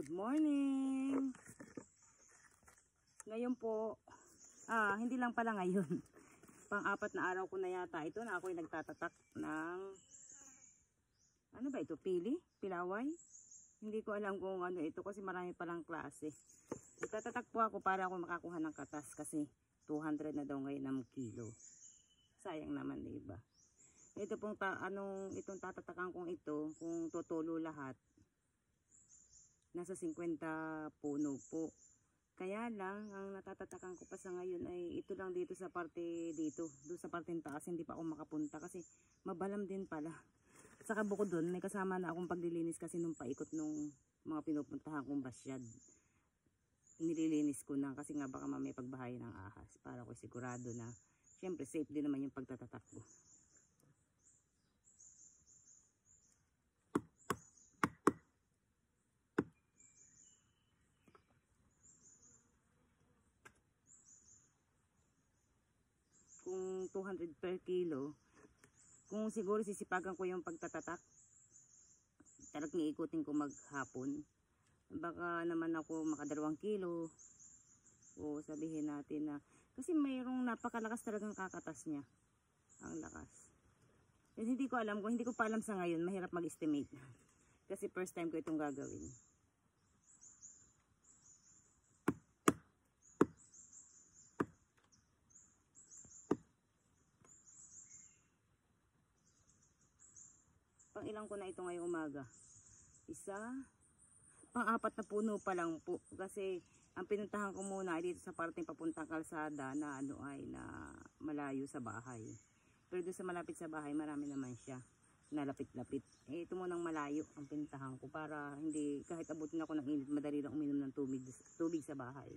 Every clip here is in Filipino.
Good morning! Ngayon po, hindi lang pala ngayon. Pang-apat na araw ko na yata ito na ako'y nagtatatak ng, ano ba ito, pili? Pilaway? Hindi ko alam kung ano ito kasi marami palang klase. Nagtatatak po ako para ako makakuha ng katas kasi 200 na daw ngayon ang kilo. Sayang naman, diba? Ito pong itong tatatakan kong ito, kung tutulo lahat, nasa 50 puno po. Kaya lang, ang natatatakan ko pa sa ngayon ay ito lang dito sa parte dito. Doon sa parte taas, hindi pa ako makapunta kasi mabalam din pala. Saka bukod doon, may kasama na akong paglilinis kasi nung paikot nung mga pinupuntahan kong basyad. Nililinis ko na kasi nga baka mamaya pagbahay ng ahas para ko sigurado na syempre safe din naman yung pagtatatak ko. Kung 200 per kilo, kung siguro sisipagan ko yung pagtatatak, talagang iikutin ko maghapon, baka naman ako maka2 kilo, o sabihin natin na, kasi mayroong napakalakas talagang kakatas niya, ang lakas. Kasi hindi ko alam, kung hindi ko pa alam sa ngayon, mahirap mag-estimate, kasi first time ko itong gagawin. Pang ilang ko na ito ngayong umaga. Pang-4 na puno pa lang po. Kasi ang pinuntahan ko muna ay dito sa parteng papuntang kalsada na na malayo sa bahay. Pero doon sa malapit sa bahay, marami naman siya. Nalapit-lapit. Ito munang malayo ang pinuntahan ko para hindi, kahit abutin ako ng init, madali lang uminom ng tubig sa bahay.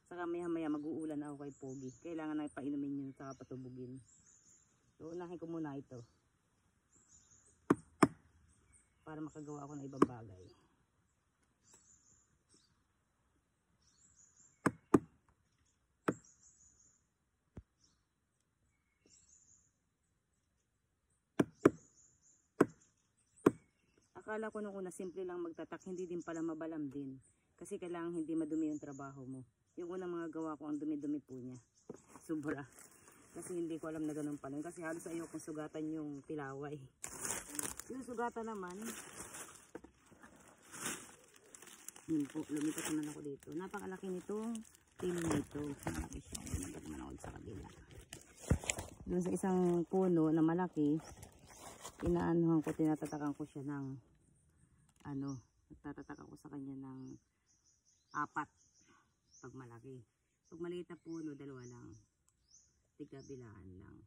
Saka maya-maya mag-uulan ako kay Pogi. Kailangan na ipainumin yun saka patubugin. So, unahin ko muna ito. Para makagawa ako ng ibang bagay. Akala ko nung una simple lang magtatak, hindi din pala mabalam din. Kasi kailangan hindi madumi yung trabaho mo. Yung unang mga gawa ko, ang dumi-dumi po niya. Sobra. Kasi hindi ko alam na ganun pala. Kasi halos ayokong sugatan yung pilaway. Yung sugatan naman, yun po, lumipat naman ako dito. Napakalaki nitong pili nito. Malaki siya. Lumipat naman ako sa kabila. Doon sa isang puno na malaki, tinatatakan ko siya ng nagtatatak ako sa kanya ng 4 pag malaki. Pag maliit na puno, 2 lang. Tigkabilaan lang.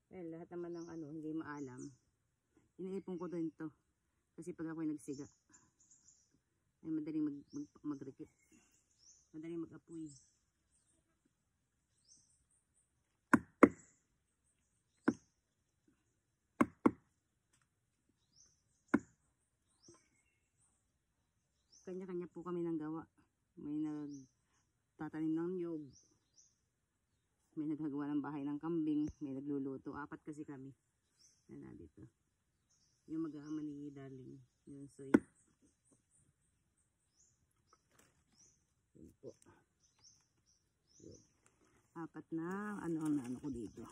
Well, lahat naman ng hindi maalam. Iniipon ko doon to. Kasi pag ako'y nagsiga, ay madaling magrikit. Madaling mag-apoy. Kanya-kanya po kami ng gawa. May nagtatanim ng niyog. May naggagawa ng bahay ng kambing. May nagluluto. 4 kasi kami. Na dito. Yung mag-aama ni Darling. Yung soy. Yun po. Yun. 4 na ano ko dito.